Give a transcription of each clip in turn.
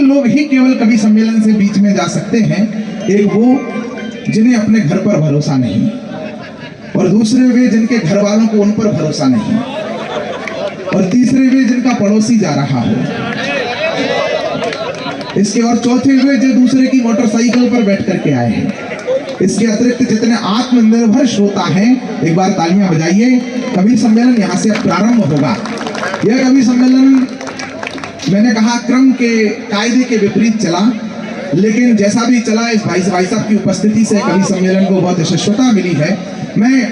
लोग ही केवल कवि सम्मेलन से बीच में जा सकते हैं। एक वो जिन्हें अपने घर पर भरोसा नहीं, और दूसरे वे जिनके घर वालों को उन पर भरोसा नहीं, और तीसरे वे जिनका पड़ोसी जा रहा हो, इसके और चौथे वे जो दूसरे की मोटरसाइकिल पर बैठ करके आए हैं। इसके अतिरिक्त जितने आत्मनिर्भर श्रोता हैं, एक बार तालियां बजाइए। कवि सम्मेलन यहाँ से प्रारंभ होगा। यह कवि सम्मेलन मैंने कहा क्रम के कायदे के विपरीत चला, लेकिन जैसा भी चला इस भाई साहब की उपस्थिति से कवि सम्मेलन को बहुत यशस्वता मिली है। मैं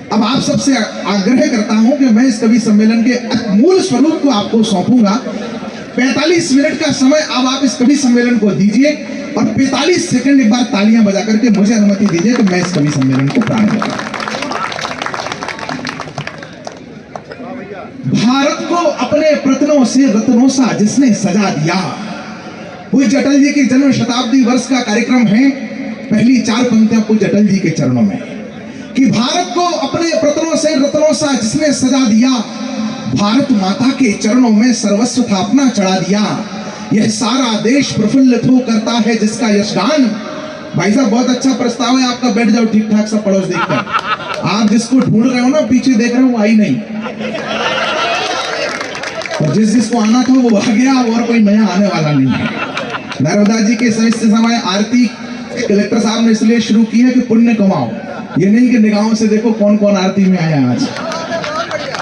अब आप सबसे आग्रह करता हूं कि मैं इस कवि सम्मेलन के मूल स्वरूप को आपको सौंपूंगा। 45 मिनट का समय अब आप इस कवि सम्मेलन को दीजिए और 45 सेकंड एक बार तालियां बजा करके मुझे अनुमति दीजिए कि मैं इस कवि सम्मेलन को प्रारंभ करूं। भारत को अपने प्रत्नों से रत्नों सा जिसने सजा दिया। पूज्य अटल जी की जन्म शताब्दी वर्ष का कार्यक्रम है। पहली 4 पंक्तियां पूज्य अटल जी के चरणों में कि भारत को अपने प्रत्नों से रत्नों सा जिसने सजा दिया, भारत माता के चरणों में सर्वस्व था अपना चढ़ा दिया। यह सारा देश प्रफुल्लित हो करता है जिसका यशगान। भाई साहब बहुत अच्छा प्रस्ताव है आपका, बैठ जाओ ठीक ठाक सब पड़ोस देखकर। आप जिसको ढूंढ रहे हो ना, पीछे देख रहे हो, वो आई नहीं, और जिसको आना था वो आ गया, और कोई नया आने वाला नहीं है। नर्मदा जी के समय आरती कलेक्टर साहब ने इसलिए शुरू की है कि पुण्य कमाओ, ये नहीं कि निगाहों से देखो कौन कौन आरती में आया आज।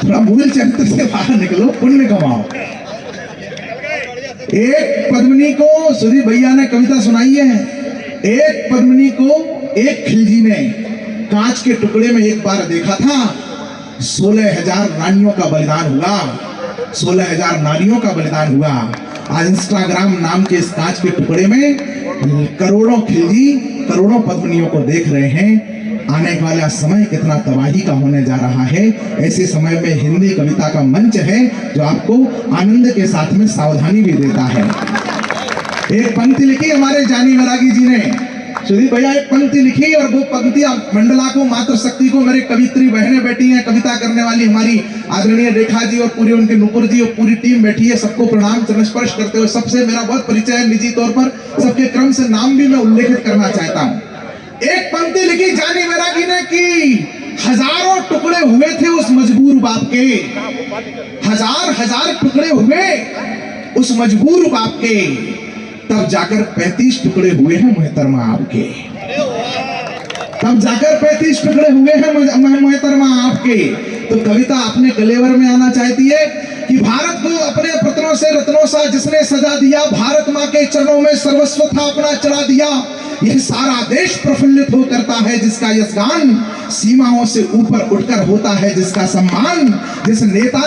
थोड़ा मूल चरित्र से बाहर निकलो, पुण्य कमाओ। एक पद्मिनी को सुधीर भैया ने कविता सुनाई है। एक पद्मिनी को एक खिलजी ने कांच के टुकड़े में एक बार देखा था। 16,000 रानियों का बलिदान हुआ, 16,000 नारियों का बलिदान हुआ। आज इंस्टाग्राम नाम के इस कांच के टुकड़े में करोड़ों खिलजी, करोड़ों पद्मिनियों को देख रहे हैं। आने वाला समय कितना तबाही का होने जा रहा है। ऐसे समय में हिंदी कविता का मंच है जो आपको आनंद के साथ में सावधानी भी देता है। एक पंक्ति लिखी हमारे जानी वैरागी जी ने, सुधीर भैया एक पंक्ति लिखी, और वो पंक्तियां मंडला को, मातृशक्ति को, मेरे कवित्री बहनें बैठी हैं, कविता करने वाली हमारी आदरणीय रेखा जी और पूरी उनके नुपुर जी और पूरी टीम बैठी है। सबको प्रणाम चरण स्पर्श करते हुए सबसे मेरा बहुत परिचय है निजी तौर पर, सबके क्रम से नाम भी मैं उल्लेखित करना चाहता हूँ। एक पंक्ति लिखी जानी वैरागी ने कि हजारों टुकड़े हुए थे उस मजबूर बाप के, हजार टुकड़े हुए उस मजबूर बाप के, तब जाकर 35 टुकड़े हुए हैं मोहतरमा आपके। तब जाकर 35 टुकड़े हुए हैं मोहतरमा आपके। तो कविता अपने कलेवर में आना चाहती है कि भारत को अपने प्रत्नों से रत्नों सा जिसने सजा दिया, भारत माँ के चरणों में सर्वस्व था अपना चढ़ा दिया। यह सारा देश प्रफुल्लित हो करता है जिसका यशगान, सीमाओं से ऊपर उठकर होता है जिसका सम्मान। जिस नेता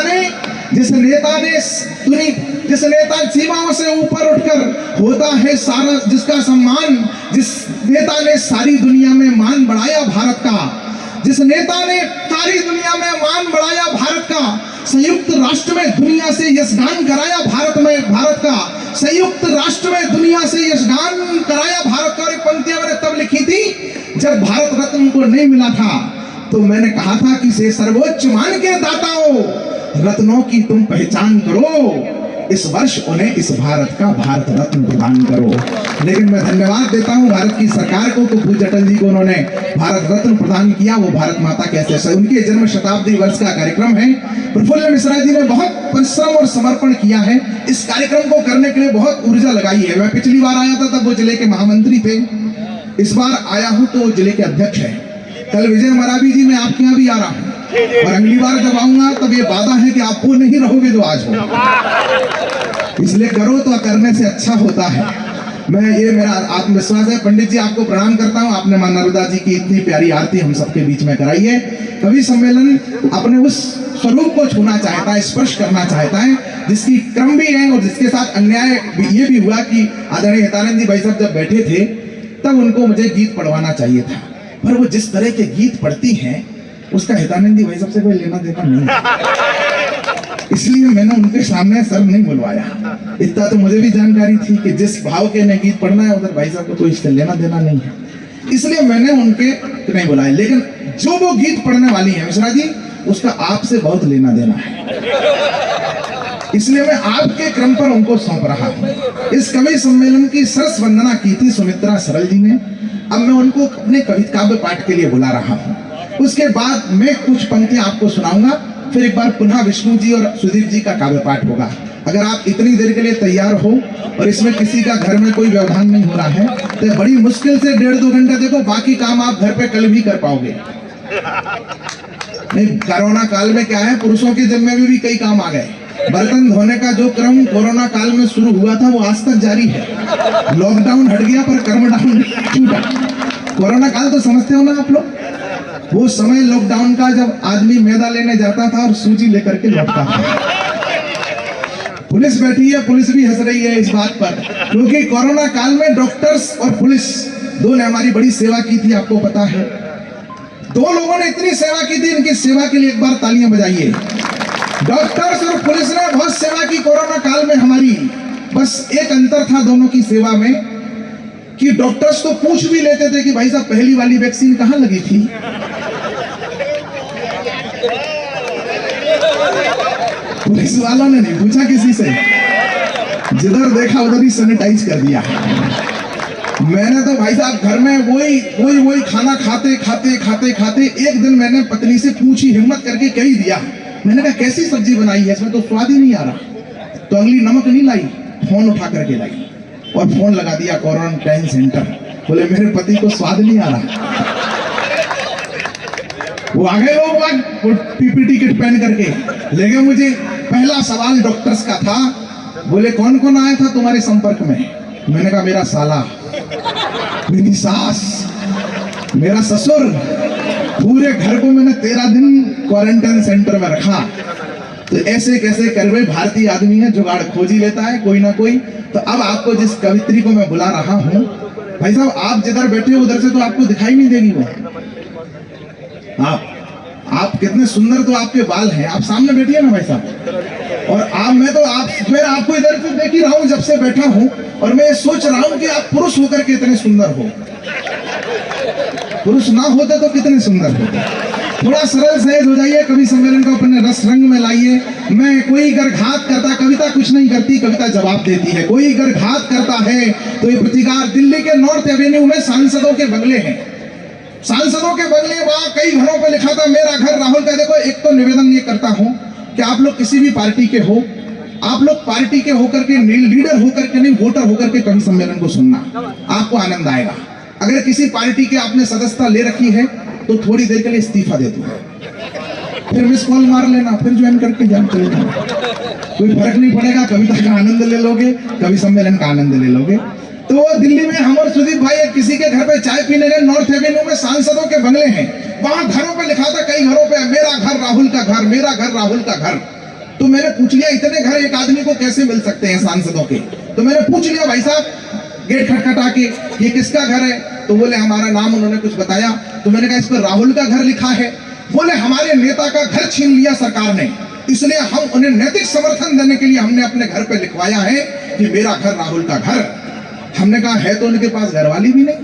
सीमाओं से ऊपर उठकर होता है सारा जिसका सम्मान, जिस नेता ने सारी दुनिया में मान बढ़ाया भारत का, जिस नेता ने सारी दुनिया में मान बढ़ाया भारत का, संयुक्त राष्ट्र में दुनिया से यशगान कराया भारत का, संयुक्त राष्ट्र में दुनिया से यशगान कराया भारत का। और पंक्तियां मैंने तब लिखी थी जब भारत रत्न उनको नहीं मिला था। तो मैंने कहा था कि से सर्वोच्च मान के दाताओं, रत्नों की तुम पहचान करो, इस वर्ष उन्हें इस भारत का भारत रत्न प्रदान करो। लेकिन मैं धन्यवाद देता हूं भारत की सरकार को, तो पूज्य अटल जी को उन्होंने भारत रत्न प्रदान किया। वो भारत माता कैसे, उनके जन्म शताब्दी वर्ष का कार्यक्रम है। प्रफुल्ल मिश्रा जी ने बहुत परिश्रम और समर्पण किया है, इस कार्यक्रम को करने के लिए बहुत ऊर्जा लगाई है। मैं पिछली बार आया था तब वो जिले के महामंत्री थे, इस बार आया हूं तो जिले के अध्यक्ष है। कल विजय मरावी जी मैं आपके यहाँ भी आ रहा हूँ, और अगली बार जब आऊंगा तब ये वादा है कि आप वो नहीं रहोगे जो आज हो। इसलिए करो तो करने से अच्छा होता है। ये मेरा आत्मविश्वास है। पंडित जी आपको प्रणाम करता हूँ, आपने मां नर्मदा जी की इतनी प्यारी आरती हम सबके बीच में कराई है। कवि सम्मेलन अपने उस स्वरूप को छूना चाहता है, स्पर्श करना चाहता है, जिसकी क्रम भी है और जिसके साथ अन्याय ये भी हुआ कि आदरणीय हितानंद जी भाई साहब जब बैठे थे तब उनको मुझे गीत पढ़वाना चाहिए था, पर वो जिस तरह के गीत पढ़ती हैं उसका हितानंदी भाई सबसे कोई लेना देना नहीं, इसलिए मैंने उनके सामने सर नहीं बुलवाया। इतना तो मुझे भी जानकारी थी कि जिस भाव के ने गीत पढ़ना है उधर भाई साहब को कोई इससे लेना देना नहीं है, इसलिए मैंने उनके नहीं बुलाया। लेकिन जो वो गीत पढ़ने वाली है मिश्रा जी, उसका आपसे बहुत लेना देना है। इसलिए मैं आपके क्रम पर उनको सौंप रहा हूं। इस कवि सम्मेलन की सरस वंदना की थी सुमित्रा सरल जी ने, अब मैं उनको अपने कवि काव्य पाठ के लिए बुला रहा हूं। उसके बाद मैं कुछ पंक्तियां आपको सुनाऊंगा, फिर एक बार पुनः विष्णु जी और सुदीप जी का काव्य पाठ होगा। अगर आप इतनी देर के लिए तैयार हो और इसमें किसी का घर में कोई व्यवधान नहीं हो रहा है तो बड़ी मुश्किल से 1.5-2 घंटा देखो, बाकी काम आप घर पे कल भी कर पाओगे। नहीं, कोरोना काल में क्या है, पुरुषों के जिम्मे भी कई काम आ गए। बर्तन धोने का जो क्रम कोरोना काल में शुरू हुआ था वो आज तक जारी है। लॉकडाउन हट गया पर कर्म डाउन छूटा। कोरोना काल तो समझते हो ना आप लोग, वो समय लॉकडाउन का जब आदमी मैदा लेने जाता था और सूजी लेकर के लौटता था। पुलिस बैठी है, पुलिस भी हंस रही है इस बात पर, क्योंकि कोरोना काल में डॉक्टर्स और पुलिस दो ने हमारी बड़ी सेवा की थी, आपको पता है। दो लोगों ने इतनी सेवा की थी, इनकी सेवा के लिए एक बार तालियां बजाइए। डॉक्टर्स और पुलिस ने बहुत सेवा की कोरोना काल में हमारी। बस एक अंतर था दोनों की सेवा में कि डॉक्टर्स तो पूछ भी लेते थे कि भाई साहब पहली वाली वैक्सीन कहां लगी थी। पुलिस वालों ने नहीं पूछा किसी से, जिधर देखा उधर ही सैनिटाइज कर दिया। मैंने तो भाई साहब घर में वही खाना खाते खाते खाते खाते एक दिन मैंने पत्नी से पूछी, हिम्मत करके कह ही दिया। मैंने कहा कैसी सब्जी बनाई है, इसमें तो स्वाद ही नहीं आ रहा। तो अगली नमक नहीं लाई, फोन उठा करके लाई और फोन लगा दिया क्वारंटाइन सेंटर। बोले मेरे पति को स्वाद नहीं आ रहा। वो आ गए लोग पीपीटी किट पहन करके। लेकिन मुझे पहला सवाल डॉक्टर्स का था, बोले कौन कौन आया था तुम्हारे संपर्क में। मैंने कहा मेरा साला, मेरी सास, मेरा ससुर, पूरे घर को मैंने 13 दिन क्वारंटाइन सेंटर में रखा। तो ऐसे कैसे कर भाई, भारतीय आदमी है, जुगाड़ खोज ही लेता है कोई ना कोई। तो अब आपको जिस कवित्री को मैं बुला रहा हूं, भाई साहब आप जिधर बैठे हो उधर से तो आपको दिखाई नहीं देगी वो। आप कितने सुंदर तो आपके बाल हैं, आप सामने बैठिए ना भाई साहब। और मैं आपको इधर से देख ही रहा हूं जब से बैठा हूं, और मैं ये सोच रहा हूं कि आप पुरुष होकर के इतने सुंदर हो। पुरुष ना होते तो कितने सुंदर होते। थोड़ा सरल सहज हो जाइए, कवि सम्मेलन को अपने रस रंग में लाइए। मैं कोई अगर घात करता, कविता कुछ नहीं करती, कविता जवाब देती है। कोई अगर घात करता है तो ये प्रतिकार। दिल्ली के नॉर्थ एवेन्यू में सांसदों के बंगले हैं, सांसदों के बंगले, वहां कई घरों पे लिखा था मेरा घर राहुल का। देखो, एक तो निवेदन ये करता हूं कि आप लोग किसी भी पार्टी के हो, आप लोग पार्टी के होकर के, लीडर होकर के नहीं, वोटर होकर के कवि सम्मेलन को सुनना, आपको आनंद आएगा। अगर किसी पार्टी के आपने सदस्यता ले रखी है तो थोड़ी देर के लिए इस्तीफा दे दो, फिर मिस कॉल मार लेना, फिर ज्वाइन करके जान चले जाना, कोई फर्क नहीं पड़ेगा। कविता का आनंद ले लोगे, कवि सम्मेलन का आनंद ले लोगे। तो दिल्ली में हम और सुदीप भाई किसी के घर पे चाय पीने गए, नॉर्थ एवेन्यू में सांसदों के बंगले हैं, वहां घरों पे लिखा था, कई घरों पे मेरा घर राहुल का घर, मेरा घर राहुल का घर। तो मैंने पूछ लिया इतने घर एक आदमी को कैसे मिल सकते हैं सांसदों के। तो मैंने पूछ लिया भाई साहब गेट खटखटा के, ये किसका घर है। तो बोले हमारा नाम, उन्होंने कुछ बताया। तो मैंने कहा इस पर राहुल का घर लिखा है। बोले हमारे नेता का घर छीन लिया सरकार ने, इसलिए हम उन्हें नैतिक समर्थन देने के लिए हमने अपने घर पे लिखवाया है कि मेरा घर राहुल का घर। हमने कहा है तो उनके पास घरवाली भी नहीं।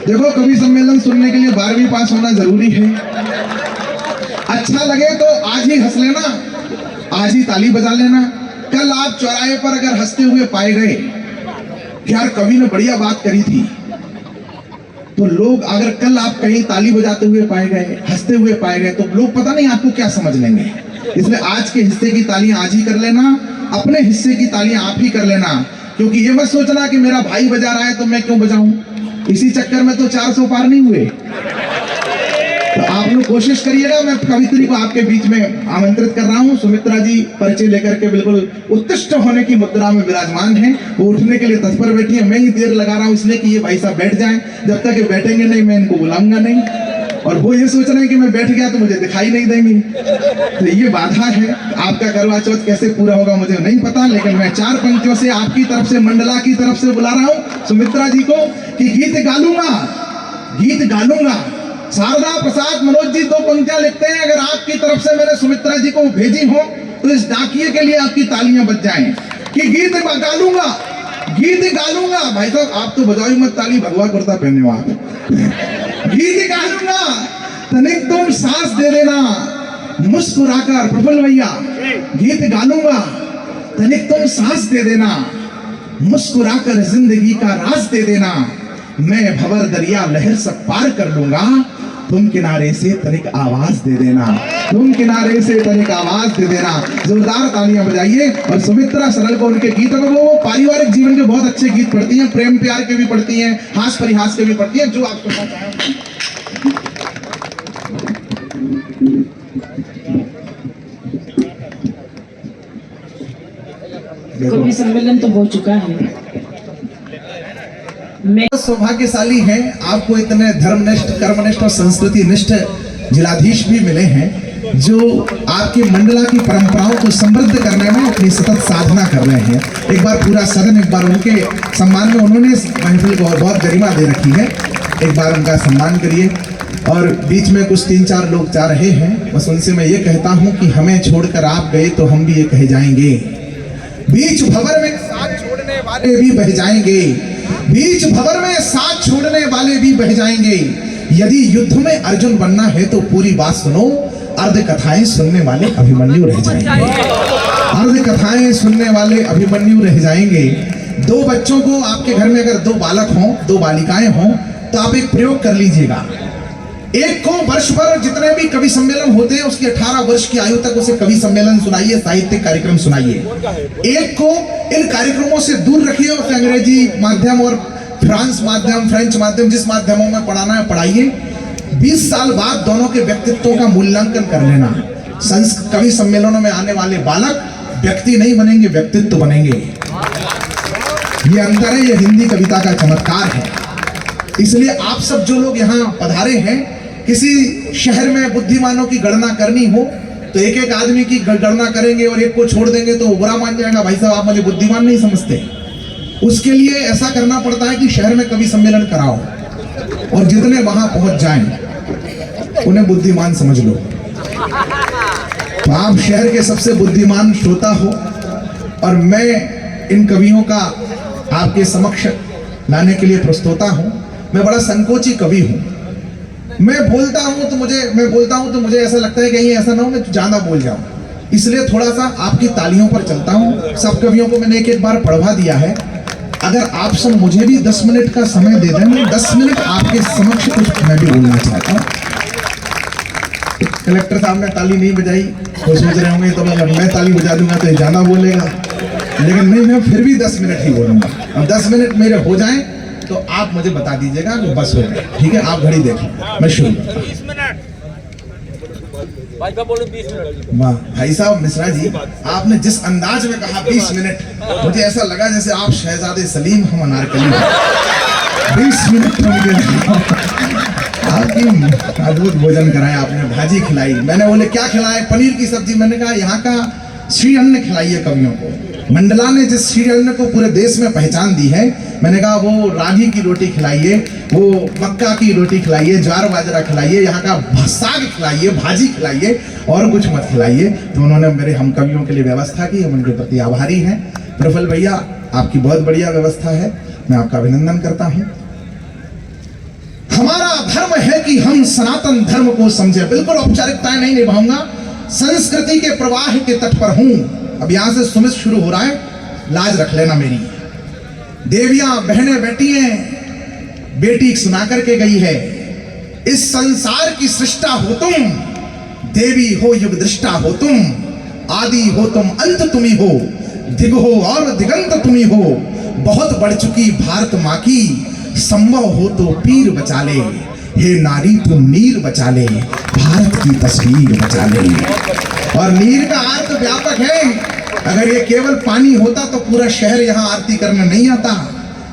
देखो, कवि सम्मेलन सुनने के लिए 12वीं पास होना जरूरी है। अच्छा लगे तो आज ही हंस लेना, आज ही ताली बजा लेना। कल आप चौराहे पर अगर हंसते हुए पाए गए, यार कवि ने बढ़िया बात करी थी, तो लोग, अगर कल आप कहीं ताली बजाते हुए पाए गए, हंसते हुए पाए गए, तो लोग पता नहीं आपको क्या समझ लेंगे। इसलिए आज के हिस्से की तालियां आज ही कर लेना, अपने हिस्से की तालियां आप ही कर लेना। क्योंकि ये मत सोचना कि मेरा भाई बजा रहा है तो मैं क्यों बजाऊं, इसी चक्कर में तो 400 पार नहीं हुए। तो आप लोग कोशिश करिएगा। मैं कवित्री को आपके बीच में आमंत्रित कर रहा हूं। सुमित्रा जी परिचय लेकर के बिल्कुल उत्कृष्ट होने की मुद्रा में विराजमान है, वो उठने के लिए तत्पर बैठी है। मैं ही देर लगा रहा हूं इसलिए कि ये भाई साहब बैठ जाएं। जब तक ये बैठेंगे नहीं मैं इनको बुलाऊंगा नहीं, और वो ये सोच रहे हैं कि मैं बैठ गया तो मुझे दिखाई नहीं देंगी। तो ये बाधा है। आपका करवा चौथ कैसे पूरा होगा मुझे नहीं पता, लेकिन मैं 4 पंक्तियों से आपकी तरफ से, मंडला की तरफ से बुला रहा हूं सुमित्रा जी को कि गीत गालूंगा। शारदा प्रसाद मनोज जी 2 पंक्तियां लिखते हैं, अगर आपकी तरफ से मैंने सुमित्रा जी को भेजी हो तो इस डाकिये के लिए आपकी तालियां बज जाएं कि गीत गालूंगा। भाई साहब आप तो बजाओ मत ताली, भगवा कुर्ता पहने हो आप। गीत गालूंगा, तनिक तुम सांस दे देना, मुस्कुराकर प्रफुल्ल भैया गीत गा लूंगा, तनिक तुम सांस दे देना, मुस्कुराकर जिंदगी का राज दे देना, मैं भंवर दरिया लहर सब पार कर लूंगा, तुम किनारे से तनिक आवाज दे देना, तुम किनारे से तनिक आवाज दे देना। जोरदार तालियां बजाइए। और सुमित्रा सरल को उनके गीतों में वो पारिवारिक जीवन के बहुत अच्छे गीत पढ़ती हैं, प्रेम प्यार के भी पढ़ती हैं, हास परिहास के भी पढ़ती हैं, जो आप सुनना चाहें। कवि सम्मेलन तो हो चुका है। मैं सौभाग्यशाली हैं, आपको इतने धर्मनिष्ठ, कर्मनिष्ठ और संस्कृति निष्ठ जिलाधीश भी मिले हैं जो आपकी मंडला की परंपराओं को समृद्ध करने में अपनी सतत साधना कर रहे हैं। एक बार पूरा सदन, एक बार उनके सम्मान में, उन्होंने इस महफिल को बहुत गरिमा दे रखी है, एक बार उनका सम्मान करिए। और बीच में कुछ 3-4 लोग जा रहे हैं, बस उनसे मैं ये कहता हूँ कि हमें छोड़कर आप गए तो हम भी ये कह जाएंगे, बीच भंवर में साथ छोड़ने वाले भी बह जाएंगे, बीच भंवर में साथ छोड़ने वाले भी बह जाएंगे। यदि युद्ध में अर्जुन बनना है तो पूरी बात सुनो, अर्ध कथाएं सुनने वाले अभिमन्यु रह जाएंगे, अर्ध कथाएं सुनने वाले अभिमन्यु रह जाएंगे। 2 बच्चों को आपके घर में अगर 2 बालक हों, 2 बालिकाएं हों, तो आप एक प्रयोग कर लीजिएगा। एक को वर्ष भर जितने भी कवि सम्मेलन होते हैं उसकी 18 वर्ष की आयु तक उसे कवि सम्मेलन सुनाइए, साहित्यिक कार्यक्रम सुनाइए। एक को इन कार्यक्रमों से दूर रखिए, उसे अंग्रेजी माध्यम और फ्रांस माध्यम, फ्रेंच माध्यम, जिस माध्यमों में पढ़ाना है पढ़ाइए। 20 साल बाद दोनों के व्यक्तित्वों का मूल्यांकन कर लेना। कवि सम्मेलनों में आने वाले बालक व्यक्ति नहीं बनेंगे, व्यक्तित्व बनेंगे। ये अंतर है, ये हिंदी कविता का चमत्कार है। इसलिए आप सब जो लोग यहाँ पधारे हैं, किसी शहर में बुद्धिमानों की गणना करनी हो तो एक एक आदमी की गणना करेंगे और एक को छोड़ देंगे तो बुरा मान जाएगा, भाई साहब आप मुझे बुद्धिमान नहीं समझते। उसके लिए ऐसा करना पड़ता है कि शहर में कवि सम्मेलन कराओ और जितने वहां पहुंच जाएं उन्हें बुद्धिमान समझ लो। तो आप शहर के सबसे बुद्धिमान श्रोता हो और मैं इन कवियों का आपके समक्ष लाने के लिए प्रस्तुता हूं। मैं बड़ा संकोची कवि हूं, मैं बोलता हूं तो मुझे ऐसा लगता है कहीं ऐसा ना हो मैं ज्यादा बोल जाऊं, इसलिए थोड़ा सा आपकी तालियों पर चलता हूं। सब कवियों को मैंने एक बार पढ़वा दिया है, अगर आप सब मुझे भी 10 मिनट का समय दे दें, मैं 10 मिनट आपके समक्ष कुछ मैं भी बोलना चाहता हूँ। कलेक्टर साहब ने ताली नहीं बजाई, वो सोच रहे होंगे तो मैं ताली बजा दूंगा तो ज्यादा बोलेगा, लेकिन नहीं, मैं फिर भी 10 मिनट ही बोलूंगा। और 10 मिनट मेरे हो जाएं तो आप मुझे बता दीजिएगा कि बस हो गया, ठीक है? आप घड़ी देखो, मैं शुरू। 20 मिनट वाह भाई साहब मिश्रा जी, आपने जिस अंदाज में कहा 20 मिनट, मुझे ऐसा लगा जैसे आप शहजादे सलीम हम अनारकली। 20 मिनट आपकी अद्भुत भोजन कराया आपने, भाजी खिलाई, मैंने बोले क्या खिलाए, पनीर की सब्जी, मैंने कहा यहाँ का श्री अन्न खिलाइए कवियों को। मंडला ने जिस श्री अन्न को पूरे देश में पहचान दी है, मैंने कहा वो रागी की रोटी खिलाइए, वो मक्का की रोटी खिलाइए, ज्वार बाजरा खिलाइए, यहाँ का साग खिलाइए, भाजी खिलाइए और कुछ मत खिलाइए। तो उन्होंने मेरे हम कवियों के लिए व्यवस्था की, हम उनके प्रति आभारी हैं। प्रफुल्ल भैया आपकी बहुत बढ़िया व्यवस्था है, मैं आपका अभिनंदन करता हूँ। हमारा धर्म है कि हम सनातन धर्म को समझे, बिल्कुल औपचारिकताएं नहीं निभाऊंगा, संस्कृति के प्रवाह के तट पर हूं। अब यहां से सुमित शुरू हो रहा है, लाज रख लेना मेरी। देवियां बहनें बैठी हैं, बेटी सुना करके गई है, इस संसार की सृष्टा हो तुम, देवी हो युग दृष्टा हो तुम, आदि हो तुम अंत तुम ही हो, दिग हो और दिगंत तुम ही हो, बहुत बढ़ चुकी भारत माँ की, संभव हो तो पीर बचा ले, हे नारी तू नीर बचा ले, भारत की तस्वीर बचा ले। और नीर का अर्थ व्यापक है, अगर ये केवल पानी होता तो पूरा शहर यहाँ आरती करने नहीं आता।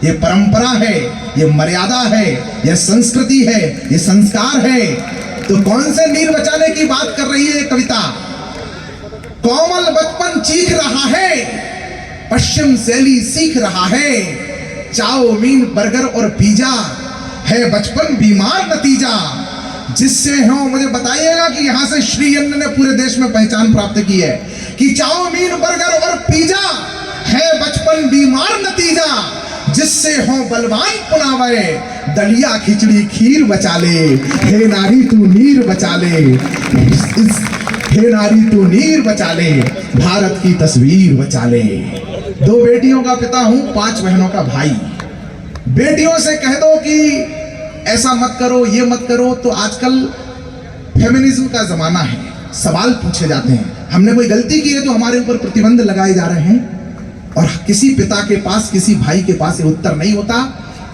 ये परंपरा है, ये मर्यादा है, ये संस्कृति है, ये संस्कार है। तो कौन से नीर बचाने की बात कर रही है ये कविता? कोमल बचपन चीख रहा है, पश्चिम शैली सीख रहा है, चाउमीन बर्गर और पिज्जा है बचपन बीमार नतीजा। जिससे हो मुझे बताइएगा कि यहाँ से श्री अन्न ने पूरे देश में पहचान प्राप्त की है कि चाउमीन बर्गर और पिज्जा है बचपन बीमार नतीजा। जिससे हो बलवान पुनावे, दलिया खिचड़ी खीर बचा ले, हे नारी तू नीर बचा ले। हे नारी तू नीर बचा ले, भारत की तस्वीर बचा ले। 2 बेटियों का पिता हूं, 5 बहनों का भाई। बेटियों से कह दो कि ऐसा मत करो, ये मत करो, तो आजकल फेमिनिज्म का जमाना है, सवाल पूछे जाते हैं। हमने कोई गलती की है तो हमारे ऊपर प्रतिबंध लगाए जा रहे हैं, और किसी पिता के पास, किसी भाई के पास ये उत्तर नहीं होता,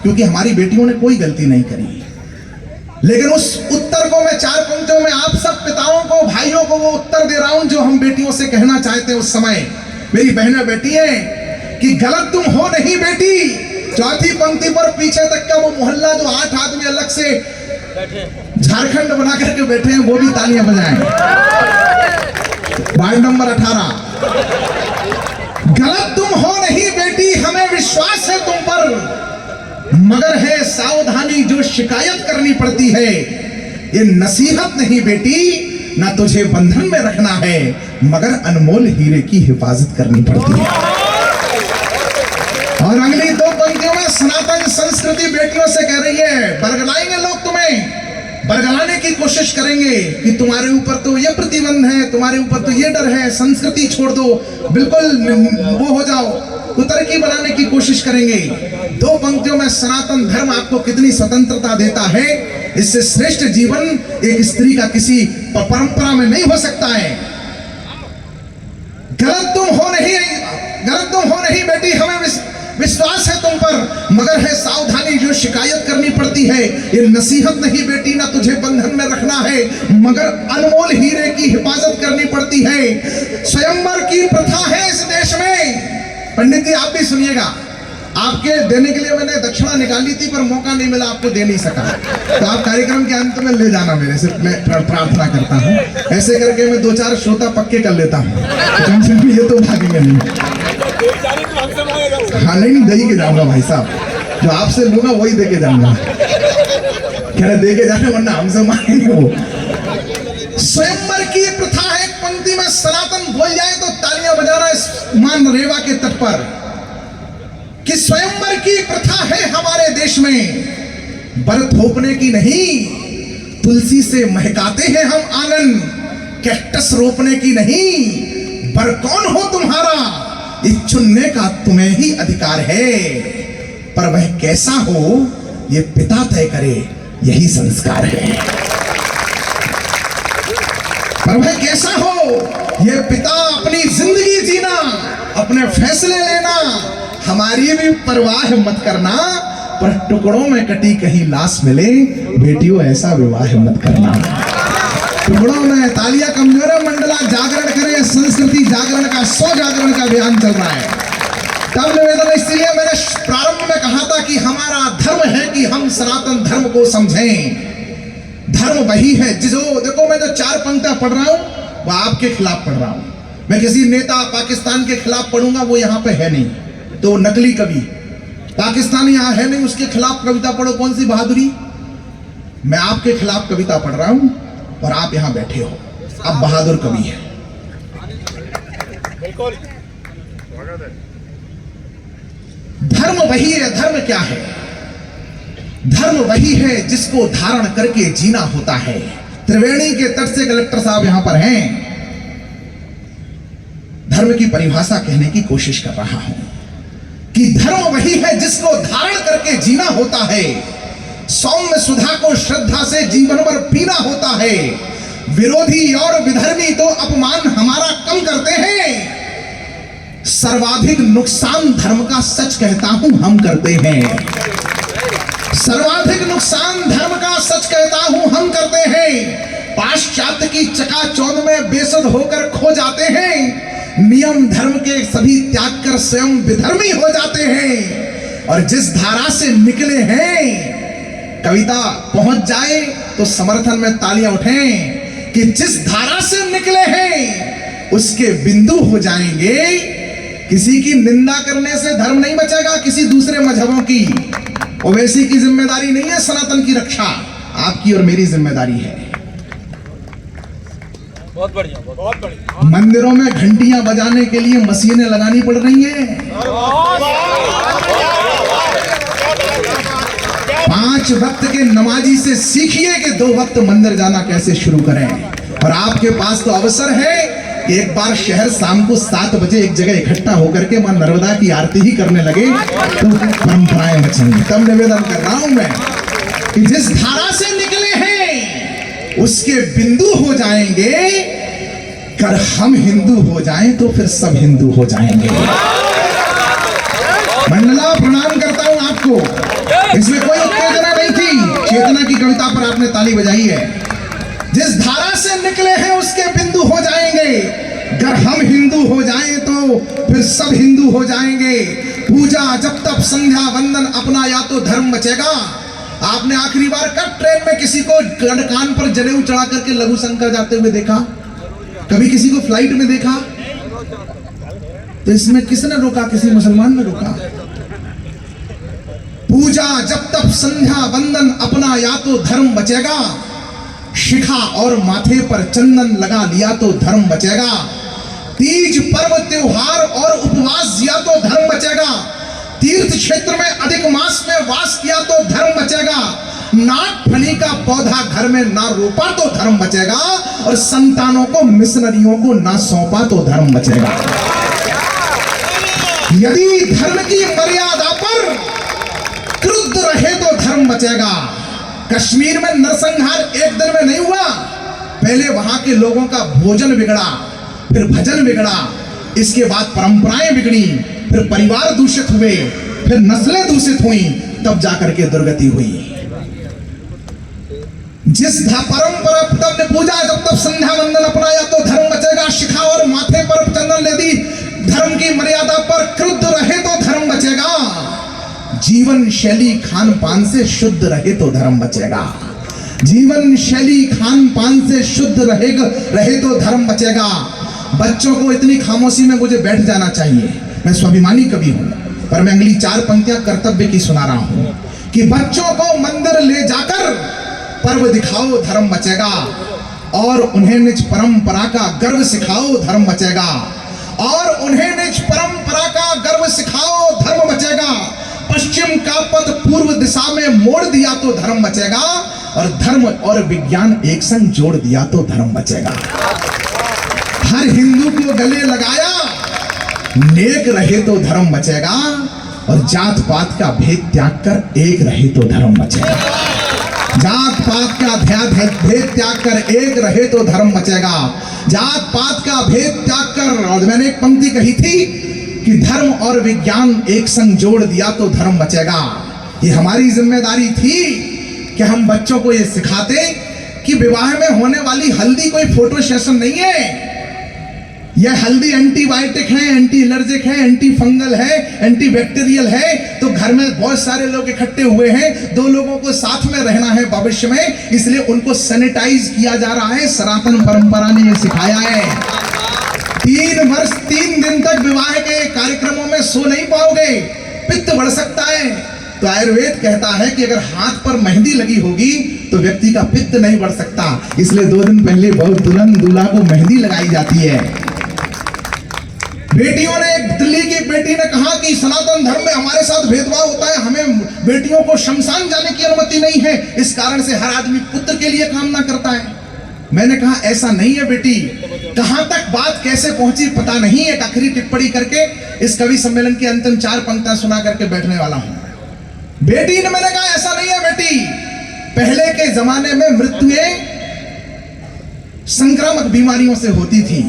क्योंकि हमारी बेटियों ने कोई गलती नहीं करी। लेकिन उस उत्तर को मैं 4 पंक्तियों में आप सब पिताओं को, भाइयों को वो उत्तर दे रहा हूं जो हम बेटियों से कहना चाहते हैं उस समय। मेरी बहनें बेटी हैं कि गलत तुम हो नहीं बेटी। 4थी पंक्ति पर पीछे तक का वो मोहल्ला जो 8 आदमी अलग से झारखंड बना करके बैठे हैं, वो भी तालियां बजाएं। Ward number 18। गलत तुम हो नहीं बेटी, हमें विश्वास है तुम पर, मगर है सावधानी जो शिकायत करनी पड़ती है। ये नसीहत नहीं बेटी, ना तुझे बंधन में रखना है, मगर अनमोल हीरे की हिफाजत करनी पड़ती है। और अगली 2 पंक्तियों में सनातन संस्कृति बेटियों से कह रही है, बरगलाएंगे लोग तुम्हें, बरगलाने की कोशिश करेंगे कि तुम्हारे ऊपर तो ये प्रतिबंध है, तुम्हारे ऊपर तो ये डर है, संस्कृति छोड़ दो, बिल्कुल वो हो जाओ, कुतर्की बनाने की कोशिश करेंगे। 2 पंक्तियों में सनातन धर्म आपको कितनी स्वतंत्रता देता है, इससे श्रेष्ठ जीवन एक स्त्री का किसी परंपरा में नहीं हो सकता है। गलत तुम हो नहीं बेटी, हमें विश्वास है तुम पर, मगर है सावधानी जो शिकायत करनी पड़ती है। ये नसीहत नहीं बेटी, ना तुझे बंधन में रखना है, मगर अनमोल हीरे की हिफाजत करनी पड़ती है। स्वयंवर की प्रथा है इस देश में। पंडित जी आप भी सुनिएगा, आपके देने के लिए मैंने दक्षिणा निकाली थी, पर मौका नहीं मिला, आपको दे नहीं सका, तो आप कार्यक्रम के अंत में ले जाना मेरे से, मैं प्रार्थना करता हूँ। ऐसे करके मैं 2-4 श्रोता पक्के कर लेता हूँ, तो ये तो भागेंगे नहीं। हाँ नहीं दे के जाऊंगा भाई साहब, जो आपसे लूंगा वही दे के जाऊंगा, कह रहे दे के जाने वरना हमसे मांगेंगे वो। स्वयंवर की प्रथा है, एक पंक्ति में सनातन बोल जाए तो तालियां बजाना इस मान रेवा के तट पर, कि स्वयंवर की प्रथा है हमारे देश में, बर थोपने की नहीं, तुलसी से महकाते हैं हम आंगन, कैक्टस रोपने की नहीं, बर कौन हो तुम्हारा, इस चुनने का तुम्हें ही अधिकार है, पर वह कैसा हो ये पिता तय करे, यही संस्कार है। पर वह कैसा हो ये पिता अपनी जिंदगी जीना, अपने फैसले लेना, हमारी भी परवाह मत करना, पर टुकड़ों में कटी कहीं लाश मिले, बेटियों ऐसा विवाह मत करना। टुकड़ों में तालियां कमजोर है, मंडला जागरण करे, संस्कृति जागरण का 100 जागरण का अभियान चल रहा है। तब निवेदन, इसलिए मैंने प्रारंभ में कहा था कि हमारा धर्म है कि हम सनातन धर्म को समझें। धर्म वही है जो, देखो मैं जो 4 पंक्तियां पढ़ रहा हूं वो आपके खिलाफ पढ़ रहा हूं, मैं किसी नेता पाकिस्तान के खिलाफ पढ़ूंगा, वो यहाँ पे है नहीं, तो नकली कवि पाकिस्तानी यहाँ है नहीं, उसके खिलाफ कविता पढ़ो, कौन सी बहादुरी। मैं आपके खिलाफ कविता पढ़ रहा हूं और आप यहां बैठे हो, आप बहादुर कवि हैं। धर्म वही है। धर्म क्या है? धर्म वही है जिसको धारण करके जीना होता है। त्रिवेणी के तट से कलेक्टर साहब यहां पर हैं, धर्म की परिभाषा कहने की कोशिश कर रहा हूं कि धर्म वही है जिसको धारण करके जीना होता है। सौम्य सुधा को श्रद्धा से जीवन भर पीना होता है। विरोधी और विधर्मी तो अपमान हमारा कम करते हैं, सर्वाधिक नुकसान धर्म का सच कहता हूं हम करते हैं। सर्वाधिक नुकसान धर्म का सच कहता हूं हम करते हैं। पाश्चात्य की चकाचौंध में बेसुध होकर खो जाते हैं, नियम धर्म के सभी त्याग कर स्वयं विधर्मी हो जाते हैं। और जिस धारा से निकले हैं, कविता पहुंच जाए तो समर्थन में तालियां उठें कि जिस धारा से निकले हैं उसके बिंदु हो जाएंगे। किसी की निंदा करने से धर्म नहीं बचेगा, किसी दूसरे मजहबों की। ओवैसी की जिम्मेदारी नहीं है सनातन की रक्षा, आपकी और मेरी जिम्मेदारी है। बहुत बढ़िया, बहुत बढ़िया। मंदिरों में घंटियां बजाने के लिए मशीनें लगानी पड़ रही हैं। 5 वक्त के नमाजी से सीखिए कि 2 वक्त मंदिर जाना कैसे शुरू करें। और आपके पास तो अवसर है कि एक बार शहर शाम को 7 बजे एक जगह इकट्ठा होकर के मां नर्मदा की आरती ही करने लगे तो परंपराएं बचेंगी। तब निवेदन कर रहा हूं मैं कि जिस धारा से निकले हैं उसके बिंदु हो जाएंगे। अगर हम हिंदू हो जाएं तो फिर सब हिंदू हो जाएंगे। मंडला प्रणाम करता हूं आपको। इसमें कोई उत्तेजना नहीं थी, चेतना की कविता पर आपने ताली बजाई है। जिस धारा से निकले हैं उसके बिंदु हो जाएंगे। अगर हम हिंदू हो जाएं तो फिर सब हिंदू हो जाएंगे। पूजा जब तक संध्या वंदन अपना या तो धर्म बचेगा। आपने आखिरी बार कब ट्रेन में किसी को कान पर जनेऊ चढ़ा करके लघु शंकर जाते हुए देखा? कभी किसी को फ्लाइट में देखा? तो इसमें किसने रोका? किसी मुसलमान ने रोका? पूजा जब तक संध्या वंदन अपना या तो धर्म बचेगा। शिखा और माथे पर चंदन लगा लिया तो धर्म बचेगा। तीज पर्व त्योहार और उपवास किया तो धर्म बचेगा। तीर्थ क्षेत्र में अधिक मास में वास किया तो धर्म बचेगा। नाक फनी का पौधा घर में ना रोपा तो धर्म बचेगा। और संतानों को मिशनरियों को ना सौंपा तो धर्म बचेगा। यदि धर्म की मर्यादा पर क्रुद्ध रहे तो धर्म बचेगा। कश्मीर में नरसंहार एक दिन में नहीं हुआ। पहले वहां के लोगों का भोजन बिगड़ा, फिर भजन बिगड़ा, इसके बाद परंपराएं बिगड़ी, फिर परिवार दूषित हुए, फिर नस्लें दूषित हुई, तब जाकर के दुर्गति हुई। जिस परंपरा तब ने पूजा जब तक संध्या वंदन अपनाया तो धर्म बचेगा। शिखा और माथे पर चंदन यदि धर्म की मर्यादा पर क्रुद्ध रहे तो धर्म बचेगा। जीवन शैली खान पान से शुद्ध रहे तो धर्म बचेगा। जीवन शैली खान पान से शुद्ध रहे तो धर्म बचेगा। बच्चों को इतनी खामोशी में मुझे बैठ जाना चाहिए। मैं स्वाभिमानी कवि हूं, पर मैं अगली 4 पंक्तियां कर्तव्य की सुना रहा हूं कि बच्चों को मंदिर ले जाकर पर्व दिखाओ धर्म बचेगा। और उन्हें निज परंपरा का गर्व सिखाओ धर्म बचेगा। और उन्हें निज परंपरा का गर्व सिखाओ धर्म बचेगा। पश्चिम का पथ पूर्व दिशा में मोड़ दिया तो धर्म बचेगा। और धर्म और विज्ञान एक संग जोड़ दिया तो धर्म बचेगा। हर हिंदू को गले लगाया, नेक रहे तो धर्म बचेगा। और जात पात का भेद त्याग कर एक रहे तो धर्म बचेगा। जात पात का भेद त्याग कर एक रहे तो धर्म बचेगा। जात पात का भेद त्याग कर, और मैंने एक पंक्ति कही थी कि धर्म और विज्ञान एक संग जोड़ दिया तो धर्म बचेगा। ये हमारी जिम्मेदारी थी कि हम बच्चों को ये सिखाते कि विवाह में होने वाली हल्दी कोई फोटो सेशन नहीं है। यह हल्दी एंटीबायोटिक है, एंटी एलर्जिक है, एंटी फंगल है, एंटी बैक्टीरियल है। तो घर में बहुत सारे लोग इकट्ठे हुए हैं, 2 लोगों को साथ में रहना है भविष्य में, इसलिए उनको सैनिटाइज किया जा रहा है। सनातन परंपरा ने यह सिखाया है। 3 वर्ष 3 दिन तक विवाह के कार्यक्रमों में सो नहीं पाओगे, पित्त बढ़ सकता है। तो आयुर्वेद कहता है कि अगर हाथ पर मेहंदी लगी होगी तो व्यक्ति का पित्त नहीं बढ़ सकता। इसलिए 2 दिन पहले बहुत दुल्हन दूल्हा को मेहंदी लगाई जाती है। बेटियों ने, दिल्ली की बेटी ने कहा कि सनातन धर्म में हमारे साथ भेदभाव होता है, हमें बेटियों को शमशान जाने की अनुमति नहीं है, इस कारण से हर आदमी पुत्र के लिए कामना करता है। मैंने कहा ऐसा नहीं है बेटी। कहां तक बात कैसे पहुंची पता नहीं। एक आखिरी टिप्पणी करके इस कवि सम्मेलन की अंतिम 4 पंक्तियां सुना करके बैठने वाला हूं। बेटी ने, मैंने कहा ऐसा नहीं है बेटी। पहले के जमाने में मृत्युएं संक्रामक बीमारियों से होती थी,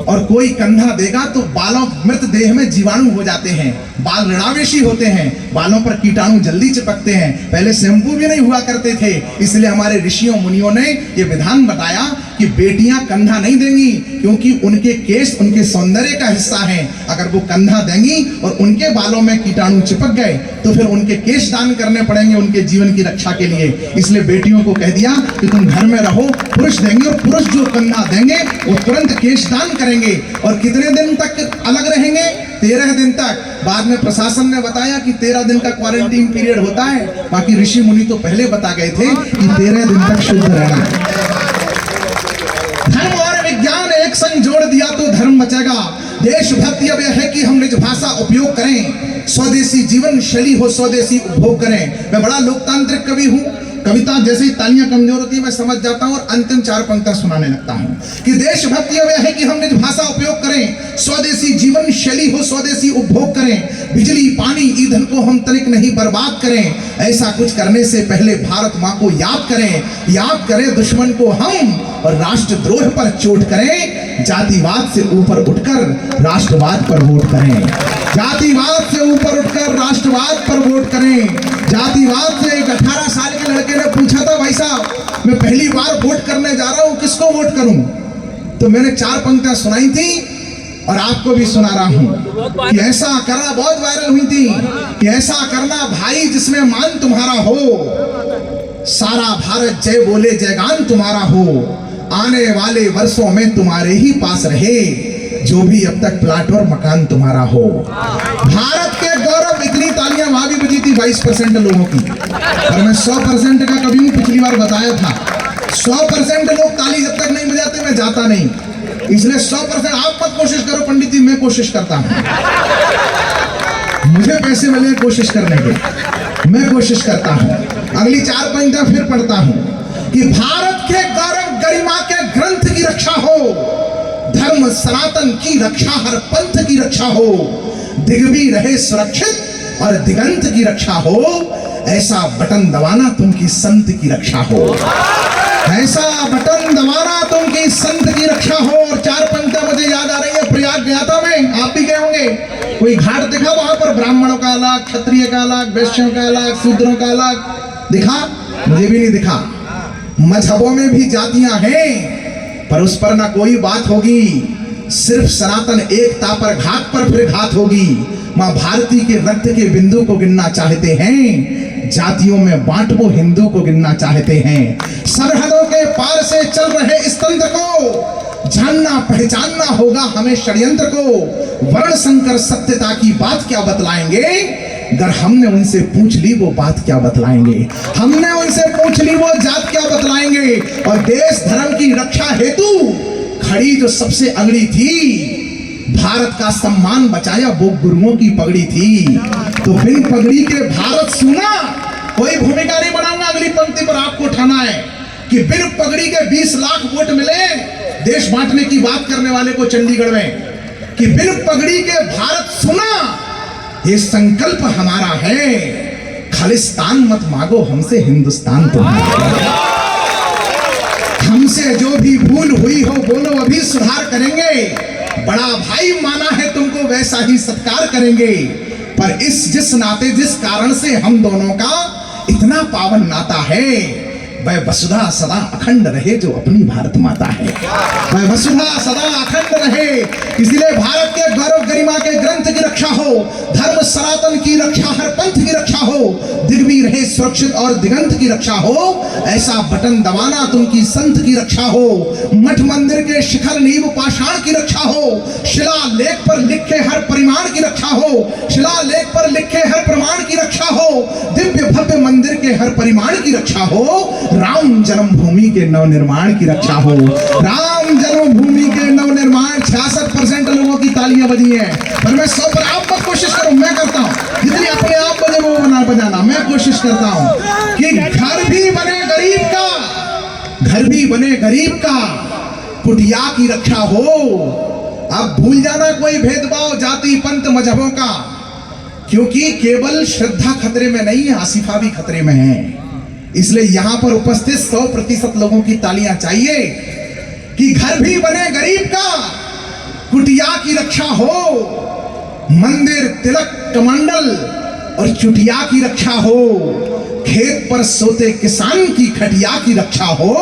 और कोई कंधा देगा तो बालों मृत देह में जीवाणु हो जाते हैं, बाल ऋणावेशी होते हैं, बालों पर कीटाणु जल्दी चिपकते हैं। पहले शैम्पू भी नहीं हुआ करते थे, इसलिए हमारे ऋषियों मुनियों ने यह विधान बताया कि बेटियां कंधा नहीं देंगी, क्योंकि उनके केश उनके सौंदर्य का हिस्सा है। अगर वो कंधा देंगी और उनके बालों में कीटाणु चिपक गए तो फिर उनके केश दान करने पड़ेंगे उनके जीवन की रक्षा के लिए। इसलिए बेटियों को कह दिया कि तुम घर में रहो, पुरुष देंगे, और पुरुष जो कंधा देंगे वो तुरंत केश दान करेंगे। और कितने दिन तक अलग रहेंगे? 13 दिन तक। बाद में प्रशासन ने बताया कि 13 दिन का क्वारंटीन पीरियड होता है, बाकी ऋषि मुनि तो पहले बता गए थे कि 13 दिन तक शुद्ध रहना है। धर्म और विज्ञान एक संग जोड़ दिया तो धर्म बचेगा। देशभक्ति अब यह है कि हम निज भाषा उपयोग करें, स्वदेशी जीवन शैली हो, स्वदेशी उपभोग करें। मैं बड़ा लोकतांत्रिक कवि हूँ, कविता जैसे ही तालियां कमजोर होती है मैं समझ जाता हूं और अंतिम 4 पंक्तियां सुनाने लगता हूं कि देशभक्ति अब यह है कि हम निज भाषा उपयोग करें, स्वदेशी जीवन शैली हो, स्वदेशी उपभोग करें, बिजली पानी ईंधन को हम तनिक नहीं बर्बाद करें। ऐसा कुछ करने से पहले भारत माँ को याद करें दुश्मन को हम, और राष्ट्रद्रोह पर चोट करें, जातिवाद से ऊपर उठकर राष्ट्रवाद पर वोट करें। जातिवाद से ऊपर उठकर राष्ट्रवाद पर वोट करें। जातिवाद से एक 18 साल के लड़के ने पूछा था, भाई साहब मैं पहली बार वोट करने जा रहा हूं, किसको वोट करूं? तो मैंने 4 पंक्तियां सुनाई थी और आपको भी सुना रहा हूं कि ऐसा करना, बहुत वायरल हुई थी कि ऐसा करना भाई जिसमें मान तुम्हारा हो, सारा भारत जय बोले जयगान तुम्हारा हो, आने वाले वर्षों में तुम्हारे ही पास रहे जो भी अब तक प्लाट और मकान तुम्हारा हो। भारत के गौरव, इतनी तालियां वहां भी बजी थी 22% लोगों की, और मैं 100% का कभी हूं, पिछली बार बताया था 100% लोग ताली जब तक नहीं बजाते मैं जाता नहीं, इसलिए 100% आप मत कोशिश करो पंडित जी, मैं कोशिश करता हूं, मुझे पैसे मिले कोशिश करने के, मैं कोशिश करता हूं। अगली 4 पंक्तियां फिर पढ़ता हूं कि भारत के गौरव गरिमा के ग्रंथ की रक्षा हो, धर्म सनातन की रक्षा, हर पंथ की रक्षा हो, दिग्वी रहे सुरक्षित और दिगंत की रक्षा हो, ऐसा बटन दबाना तुम की संत की रक्षा हो, ऐसा बटन दबाना तुम की संत की रक्षा हो। और 4 पंक्तियां मुझे याद आ रही है, प्रयाग गया था मैं, आप भी गए होंगे, कोई घाट दिखा वहां पर ब्राह्मणों का अलग, क्षत्रिय का अलग, वैश्यों का अलग, शूद्रों का अलग दिखा? मुझे भी नहीं दिखा। मजहबों में भी जातियां हैं पर उस पर ना कोई बात होगी, सिर्फ सनातन एकता पर घात पर फिर घात होगी। मां भारती के रक्त के बिंदु को गिनना चाहते हैं, जातियों में बांट वो हिंदू को गिनना चाहते हैं। सरहदों के पार से चल रहे इस तंत्र को जानना पहचानना होगा हमें षड्यंत्र को। वर्ण संकर सत्यता की बात क्या बतलाएंगे, अगर हमने उनसे पूछ ली वो बात क्या बतलाएंगे, हमने उनसे पूछ ली वो जात क्या बतलाएंगे। और देश धर्म की रक्षा हेतु खड़ी जो सबसे अगड़ी थी, भारत का सम्मान बचाया वो गुरुओं की पगड़ी थी। तो बिन पगड़ी के भारत सुना, कोई भूमिका नहीं बनाऊंगा, अगली पंक्ति पर आपको उठाना है कि बिन पगड़ी के 20 लाख वोट मिले देश बांटने की बात करने वाले को चंडीगढ़ में, कि बिन पगड़ी के भारत सुना, ये संकल्प हमारा है, खालिस्तान मत मांगो हमसे हिंदुस्तान तुम्हारा। हमसे जो भी भूल हुई हो बोलो अभी सुधार करेंगे, बड़ा भाई माना है तुमको वैसा ही सत्कार करेंगे। पर जिस नाते जिस कारण से हम दोनों का इतना पावन नाता है, वह वसुधा सदा अखंड रहे जो अपनी भारत माता है, वह वसुधा सदा अखंड रहे। इसलिए भारत के गौरव गरिमा के ग्रंथ की रक्षा हो, धर्म सनातन की रक्षा, हर पंथ की रक्षा हो, दिग्वी रहे सुरक्षित और दिगंत की रक्षा हो, ऐसा बटन दबाना तुम की संत की रक्षा हो। मठ मंदिर के शिखर नींव पाषाण की रक्षा हो, शिलालेख पर लिखे हर परिमाण की रक्षा हो, शिलालेख पर लिखे हर प्रमाण की रक्षा हो, दिव्य भव्य मंदिर के हर परिमाण की रक्षा हो, राम जन्मभूमि के नवनिर्माण की रक्षा हो। राम जन्मभूमि के नवनिर्माण 66% लोगों की तालियां बजी हैं, पर मैं 100 पर आप मत कोशिश करो, मैं करता हूं जितनी अपने आप बजे वो बजाना मैं कोशिश करता हूं कि घर भी बने गरीब का, घर भी बने गरीब का, कुटिया की रक्षा हो। अब भूल जाना कोई भेदभाव जाति पंथ मजहबों का, क्योंकि केवल श्रद्धा खतरे में नहीं है, आसिफा भी खतरे में है। इसलिए यहां पर उपस्थित 100% लोगों की तालियां चाहिए कि घर भी बने गरीब का, कुटिया की रक्षा हो, मंदिर तिलक कमंडल और चुटिया की रक्षा हो, खेत पर सोते किसान की खटिया की रक्षा हो,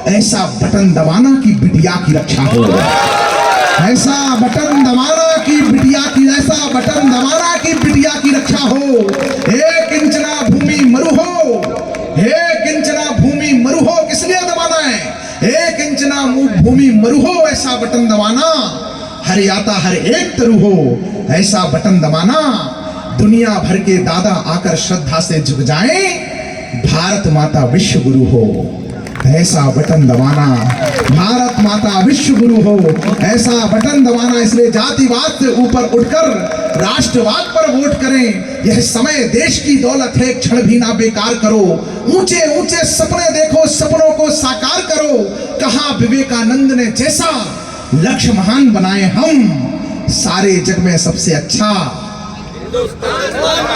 ऐसा बटन दबाना की बिटिया की रक्षा हो, ऐसा बटन दबाना की बिटिया की, ऐसा बटन दबाना की बिटिया की रक्षा हो। 1 इंच ना भूमि मरु हो, 1 इंच ना भूमि मरु हो, किस लिए दबाना है? 1 इंच ना भूमि मरु हो, ऐसा बटन दबाना, हरियाता हर एक तरु हो, ऐसा बटन दबाना, दुनिया भर के दादा आकर श्रद्धा से झुक जाएं, भारत माता विश्व गुरु हो, ऐसा बटन दबाना, भारत माता विश्व गुरु हो ऐसा बटन दबाना। इसलिए जातिवाद से ऊपर उठकर राष्ट्रवाद पर वोट करें। यह समय देश की दौलत है, क्षण भी ना बेकार करो। ऊंचे ऊंचे सपने देखो, सपनों को साकार करो। कहा विवेकानंद ने जैसा लक्ष्य महान बनाए हम, सारे जग में सबसे अच्छा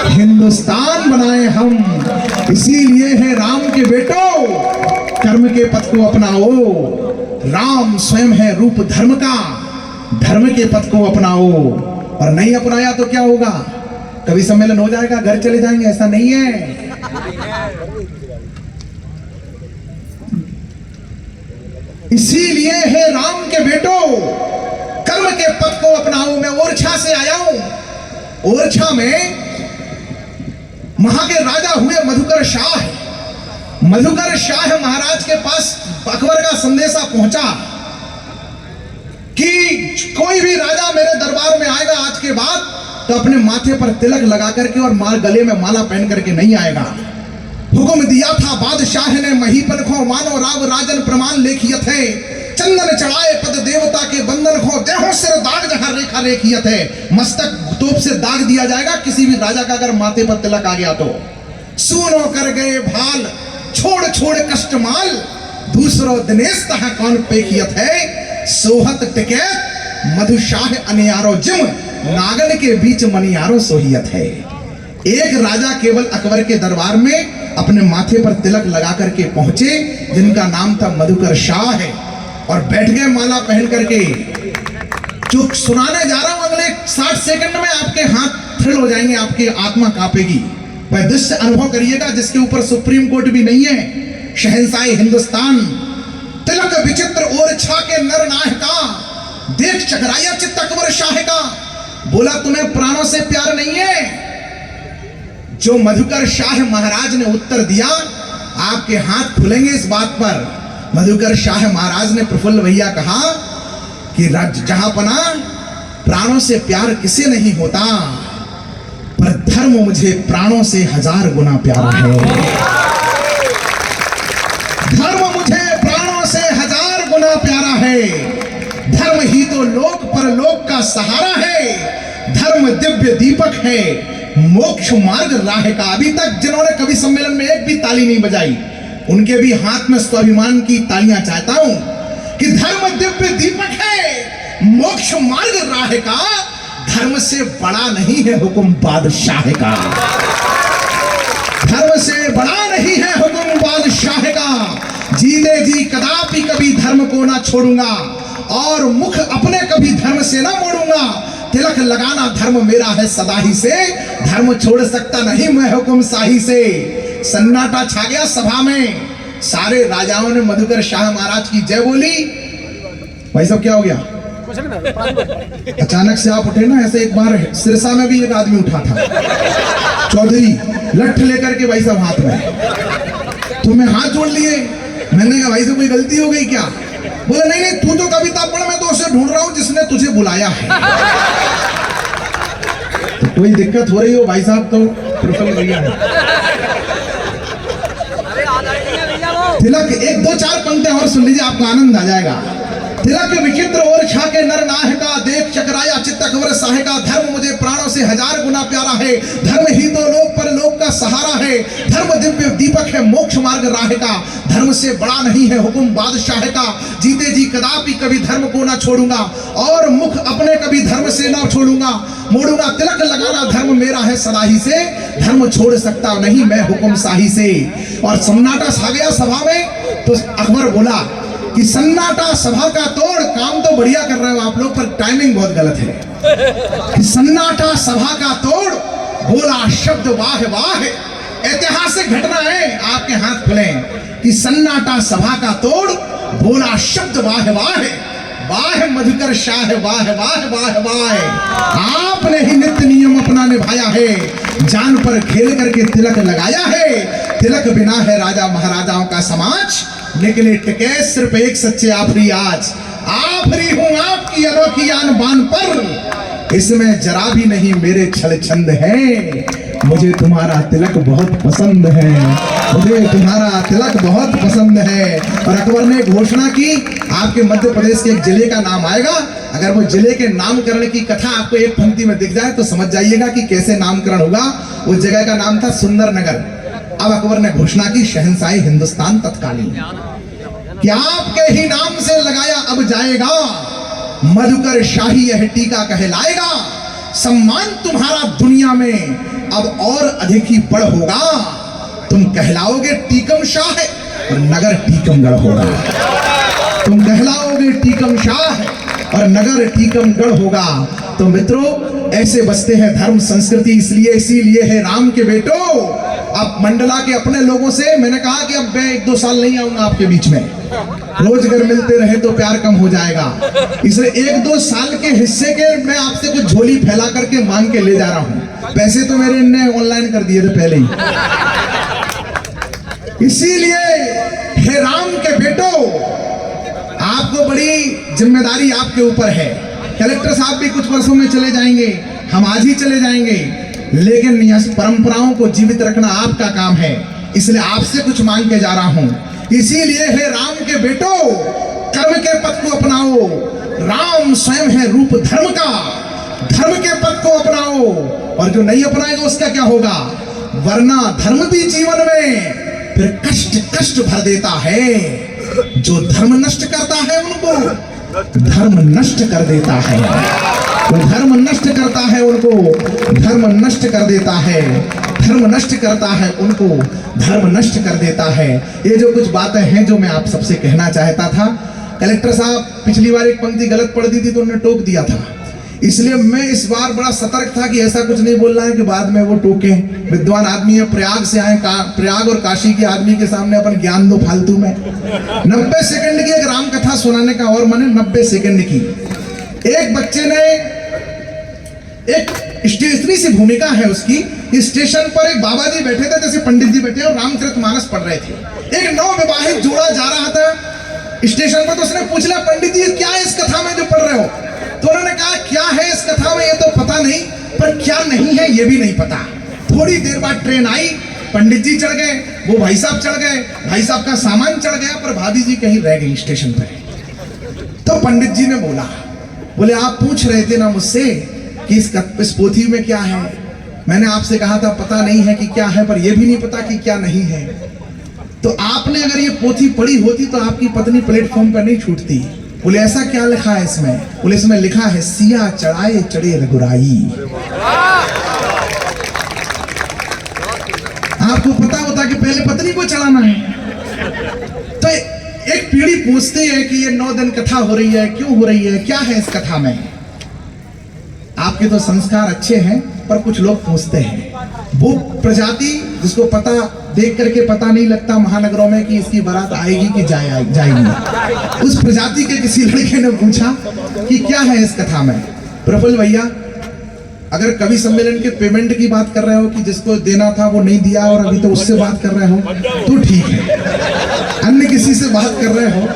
हिंदुस्तान बनाए हम। इसीलिए है राम के बेटो कर्म के पथ को अपनाओ। राम स्वयं है रूप धर्म का, धर्म के पथ को अपनाओ। और नहीं अपनाया तो क्या होगा? कभी सम्मेलन हो जाएगा, घर चले जाएंगे, ऐसा नहीं है। इसीलिए है राम के बेटो कर्म के पथ को अपनाओ। मैं ओरछा से आया हूं। ओरछा में वहां के राजा हुए मधुकर शाह। मधुकर शाह महाराज के पास अकबर का संदेशा पहुंचा कि कोई भी राजा मेरे दरबार में आएगा आज के बाद तो अपने माथे पर तिलक लगा करके और गले में माला पहन करके नहीं आएगा। हुक्म दिया था बादशाह ने, महीपन खो मानो राव राजन प्रमाण लेखियत है। चंदन चढ़ाए पद देवता के बंधन खो, देहों सिर दाग जहां रेखा रेखियत है। मस्तक तोप से दाग दिया जाएगा किसी भी राजा का अगर माथे पर तिलक आ गया तो। सुनो कर गए भाल छोड़ छोड़ कष्ट माल, दूसरो दिनेश तहा कौन पेखियत है। सोहत टिकैत मधुशाह अनियारो जिम, नागन के बीच मनियारो सोहियत है। एक राजा केवल अकबर के दरबार में अपने माथे पर तिलक लगा करके पहुंचे, जिनका नाम था मधुकर शाह है, और बैठ गए माला पहन करके। जो सुनाने जा रहा हूं अगले 60 सेकंड में आपके हाथ थ्रिल हो जाएंगे, आपकी आत्मा कांपेगी। वह दृश्य अनुभव करिएगा जिसके ऊपर सुप्रीम कोर्ट भी नहीं है। शहंशाह हिंदुस्तान तिलक विचित्र ओरछा के नर नाह का, देख चकराया चित्त अकबर शाह का। बोला तुम्हें प्राणों से प्यार नहीं है? जो मधुकर शाह महाराज ने उत्तर दिया, आपके हाथ खुलेंगे इस बात पर। मधुकर शाह महाराज ने प्रफुल्ल भैया कहा कि जहांपना प्राणों से प्यार किसे नहीं होता, पर धर्म मुझे प्राणों से 1000 गुना प्यारा है। धर्म मुझे प्राणों से 1000 गुना प्यारा है। धर्म ही तो लोक परलोक का सहारा है। धर्म दिव्य दीपक है, मोक्ष मार्ग राह का। अभी तक जिन्होंने कवि सम्मेलन में एक भी ताली नहीं बजाई, उनके भी हाथ में स्वाभिमान की तालियां चाहता हूं कि धर्म दिव्य दीपक है, मोक्ष मार्ग राह का। धर्म से बड़ा नहीं है हुक्म बादशाह का। धर्म से बड़ा नहीं है हुक्म बादशाह का। जीते जी कदापि कभी धर्म को ना छोड़ूंगा, और मुख अपने कभी धर्म से ना मोड़ूंगा। तिलक लगाना धर्म मेरा है सदा ही से, धर्म छोड़ सकता नहीं मैं हुक्म शाही से। सन्नाटा छा गया सभा में। सारे राजाओं ने मधुकर शाह महाराज की जय बोली। भाई साहब क्या हो गया? अचानक से आप उठे ना, ऐसे एक बार सिरसा में भी एक आदमी उठा था, चौधरी, लठ लेकर के भाई साहब हाथ में। तो मैं हाथ जोड़ लिए। मैंने कहा भाई साहब कोई गलती हो गई क्या? बोले नहीं नहीं, तू तो कविता पढ़, मैं तो उसे ढूंढ रहा हूं जिसने तुझे बुलाया है। तो कोई दिक्कत हो रही हो भाई साहब तो प्रफुल्ल भैया है। तिलक 1 2 4 पंक्तियां और सुन लीजिए, आपको आनंद आ जाएगा। तिलक विचित्र ओरछा के नर नाह का, देख चकराया चित्त अकबर शाह का। धर्म मुझे प्राणों से 1000 गुना प्यारा है। धर्म ही तो लोक पर लोक का सहारा है। धर्म दिव्य दीपक है, मोक्ष मार्ग राह का। धर्म से बड़ा नहीं है हुक्म बादशाह का। जीते जी कदापि कभी धर्म को ना छोड़ूंगा, और मुख अपने कभी धर्म से ना छोड़ूंगा मोड़ूंगा। तिलक लगाना धर्म मेरा है सदा ही से, धर्म छोड़ सकता नहीं मैं हुक्म शाही से। और सन्नाटा छा गया सभा में। तो अकबर बोला कि सन्नाटा सभा का तोड़। काम तो बढ़िया कर रहे हो आप लोग, पर टाइमिंग बहुत गलत है। कि सन्नाटा सभा का तोड़, बोला शब्द वाह वाह। ऐतिहासिक घटना है, आपके हाथ खुले। कि सन्नाटा सभा का तोड़, बोला शब्द वाह वाह। वाह मधुकर शाह, वाह वाह वाह वाह। आपने ही नित्य नियम अपना निभाया है, जान पर खेल करके तिलक लगाया है। तिलक बिना है राजा महाराजाओं का समाज, लेकिन टिके सिर्फ एक सच्चे आफरी। आज आफरी हूं आपकी अनोखी आन बान पर, इसमें जरा भी नहीं मेरे छल छंद है। मुझे तुम्हारा तिलक बहुत पसंद है, मुझे तुम्हारा तिलक बहुत पसंद है। और अकबर ने घोषणा की, आपके मध्य प्रदेश के एक जिले का नाम आएगा, अगर वो जिले के नामकरण की कथा आपको एक पंक्ति में दिख जाए तो समझ जाइएगा कि कैसे नामकरण होगा। उस जगह का नाम था सुंदर नगर। अब अकबर ने घोषणा की, शहंशाही हिंदुस्तान तत्कालीन, कि आपके ही नाम से लगाया अब जाएगा, मधुकर शाही यह टीका कहलाएगा, सम्मान तुम्हारा दुनिया में अब और अधिक ही बड़ होगा, तुम कहलाओगे टीकम शाह और नगर टीकमगढ़ होगा, तुम कहलाओगे टीकम शाह और नगर टीकमगढ़ होगा। तो मित्रों, ऐसे बसते हैं धर्म संस्कृति, इसीलिए है राम के बेटो। अब मंडला के अपने लोगों से मैंने कहा कि अब मैं 1-2 साल नहीं आऊंगा आपके बीच में, रोज अगर मिलते रहे तो प्यार कम हो जाएगा, इसलिए 1-2 साल के हिस्से के मैं आपसे कुछ झोली फैला करके मांग के ले जा रहा हूं। पैसे तो मेरे इनने ऑनलाइन कर दिए थे पहले ही। इसीलिए हे राम के बेटो, आपको बड़ी जिम्मेदारी आपके ऊपर है। कलेक्टर साहब भी कुछ वर्षों में चले जाएंगे, हम आज ही चले जाएंगे, लेकिन यह परंपराओं को जीवित रखना आपका काम है, इसलिए आपसे कुछ मांग के जा रहा हूं। इसीलिए हे राम के बेटो, कर्म के पथ को अपनाओ, राम स्वयं है रूप धर्म का, धर्म के पथ को अपनाओ, और जो नहीं अपनाएगा उसका क्या होगा, वरना धर्म भी जीवन में फिर कष्ट कष्ट भर देता है। जो धर्म नष्ट करता है उनको धर्म नष्ट कर देता है, जो धर्म नष्ट करता है उनको धर्म नष्ट कर देता है, धर्म नष्ट करता है उनको धर्म नष्ट कर देता है। ये जो कुछ बातें हैं जो मैं आप सबसे कहना चाहता था। कलेक्टर साहब पिछली बार एक पंक्ति गलत पढ़ दी थी तो उन्होंने टोक दिया था, इसलिए मैं इस बार बड़ा सतर्क था कि ऐसा कुछ नहीं बोलना है कि बाद में वो टोके। विद्वान आदमी है, प्रयाग से आए, प्रयाग और काशी के आदमी के सामने अपन ज्ञान दो फालतू में। 90 सेकंड की एक राम कथा सुनाने का और मन है, 90 सेकंड की। एक बच्चे ने, एक स्टेशनरी से भूमिका है उसकी, स्टेशन पर एक बाबा जी बैठे थे, जैसे पंडित जी बैठे और रामचरितमानस पढ़ रहे थे। एक नवविवाहित जोड़ा जा रहा था स्टेशन पर, तो उसने पूछ लिया, पंडित जी क्या है इस कथा में जो पढ़ रहे हो? तो उन्होंने कहा, क्या है इस कथा में ये तो पता नहीं, पर क्या नहीं है ये भी नहीं पता। थोड़ी देर बाद ट्रेन आई, पंडित जी चढ़ गए, वो भाई साहब चढ़ गए, भाई साहब का सामान चढ़ गया, पर भाभी जी कहीं रह गई स्टेशन पर। तो पंडित जी ने बोला, बोले आप पूछ रहे थे ना मुझसे कि इस पोथी में क्या है, मैंने आपसे कहा था पता नहीं है कि क्या है, पर यह भी नहीं पता कि क्या नहीं है। तो आपने अगर ये पोथी पढ़ी होती तो आपकी पत्नी प्लेटफॉर्म पर नहीं छूटती। बोले ऐसा क्या लिखा है इसमें? बोले इसमें लिखा है, सिया चढ़ाए चढ़े रघुराई। आपको पता होता कि पहले पत्नी को चढ़ाना है। तो एक पीढ़ी पूछती है कि ये 9 दिन कथा हो रही है, क्यों हो रही है, क्या है इस कथा में? आपके तो संस्कार अच्छे हैं, पर कुछ लोग पूछते हैं। वो प्रजाति जिसको पता देख करके पता नहीं लगता महानगरों में कि इसकी बारात आएगी कि जाएगी, उस प्रजाति के किसी लड़के ने पूछा कि क्या है इस कथा में। प्रफुल्ल भैया, अगर कवि सम्मेलन के पेमेंट की बात कर रहे हो कि जिसको देना था वो नहीं दिया और अभी तो उससे बात कर रहे हो तो ठीक है, अन्य किसी से बात कर रहे हो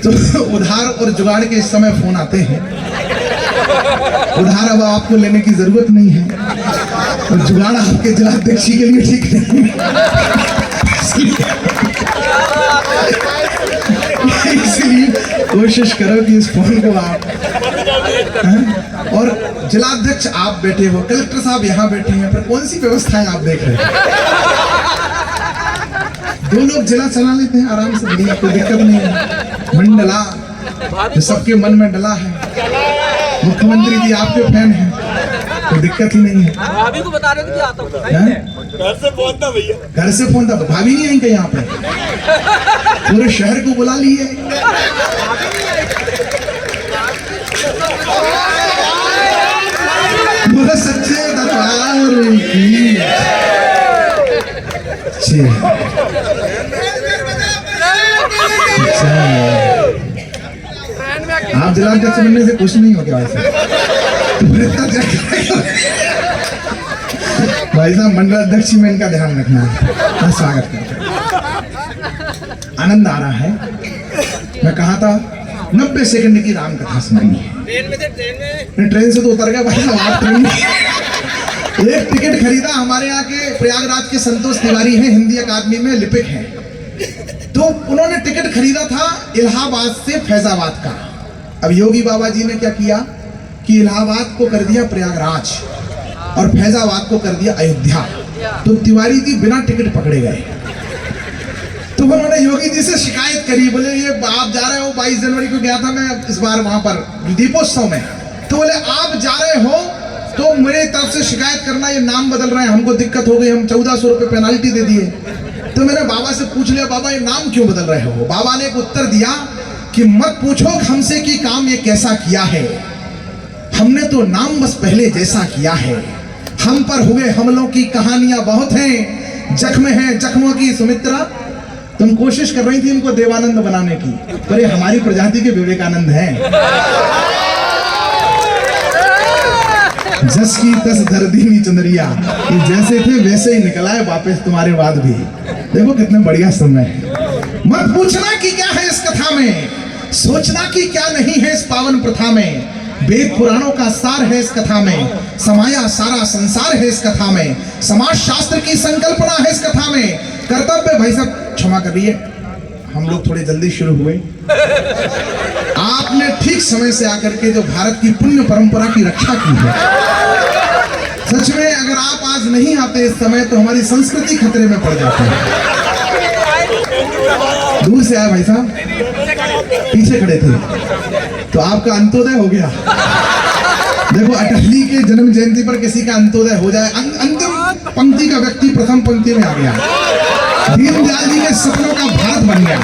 तो उधार और जुगाड़ के इस समय फोन आते हैं। उधार अब आपको लेने की जरूरत नहीं है, और जुगाड़ आपके जिलाध्यक्ष के लिए ठीक नहीं इसलिए कोशिश करो कि इस फोन को आप और जिलाध्यक्ष आप बैठे हो, कलेक्टर साहब यहाँ बैठे हैं, पर कौन सी व्यवस्थाएं आप देख रहे हैं? 2 लोग जिला चला लेते हैं आराम से, बढ़िया, कोई दिक्कत नहीं है। मंडला जो सबके मन में डला है, मुख्यमंत्री जी आपके फैन हैं, कोई दिक्कत ही नहीं है। भाभी को बता रहे थे कि आता हूं, घर से फोन था भैया, घर से फोन था, भाभी नहीं आई क्या यहाँ पे? पूरे शहर को बुला लिए। पूरे सच्चे दरबार की आप जिलाध्यक्ष बनने से कुछ नहीं हो गया वैसे। भाई साहब मंडल अध्यक्ष में इनका ध्यान रखना है। स्वागत करते हैं, आनंद आ रहा है। मैं कहा था 90 सेकंड की राम कथा सुनाई है। ट्रेन से तो उतर गया भाई साहब, आप ट्रेन एक टिकट खरीदा, हमारे यहाँ के प्रयागराज के संतोष तिवारी हैं, हिंदी अकादमी में लिपिक हैं, तो उन्होंने टिकट खरीदा था इलाहाबाद से फैजाबाद का। अब योगी बाबा जी ने क्या किया कि इलाहाबाद को कर दिया प्रयागराज और फैजाबाद को कर दिया अयोध्या। तो तिवारी जी बिना टिकट पकड़े गए। तो उन्होंने योगी जी से शिकायत करी, बोले ये आप जा रहे हो, 22 जनवरी को गया था मैं इस बार वहां पर दीपोत्सव में, तो बोले आप जा रहे हो तो मेरी तरफ से शिकायत करना, ये नाम बदल रहे हैं, हमको दिक्कत हो गई, हम 1400 रुपये पेनाल्टी दे दिए। तो मैंने बाबा से पूछ लिया, बाबा ये नाम क्यों बदल रहे हो? बाबा ने एक उत्तर दिया कि मत पूछो हमसे कि काम ये कैसा किया है, हमने तो नाम बस पहले जैसा किया है। हम पर हुए हमलों की कहानियां बहुत हैं, जख्म है जख्मों की सुमित्रा। तुम कोशिश कर रही थी इनको देवानंद बनाने की, पर ये हमारी प्रजाति के विवेकानंद हैं। जस की तस दर्दीनी चंद्रिया, ये जैसे थे वैसे ही निकला है वापस तुम्हारे बाद भी। देखो कितने बढ़िया समय है। मत पूछना कि क्या है इस कथा में, सोचना कि क्या नहीं है इस पावन प्रथा में। वेद पुराणों का सार है इस कथा में, समाया सारा संसार है इस कथा में। समाज शास्त्र की संकल्पना है इस कथा में। कर्तव्य भाई साहब क्षमा करिए, हम लोग थोड़े जल्दी शुरू हुए। आपने ठीक समय से आकर के जो भारत की पुण्य परंपरा की रक्षा की है, सच में अगर आप आज नहीं आते इस समय तो हमारी संस्कृति खतरे में पड़ जाती है। दूर से आए भाई साहब, पीछे खड़े थे, तो आपका अंत्योदय हो गया। देखो अटली के जन्म जयंती पर किसी का अंत्योदय हो जाए, अंतिम पंक्ति का व्यक्ति प्रथम पंक्ति में आ गया। दीनदयाल जी के सपनों का भारत बन गया।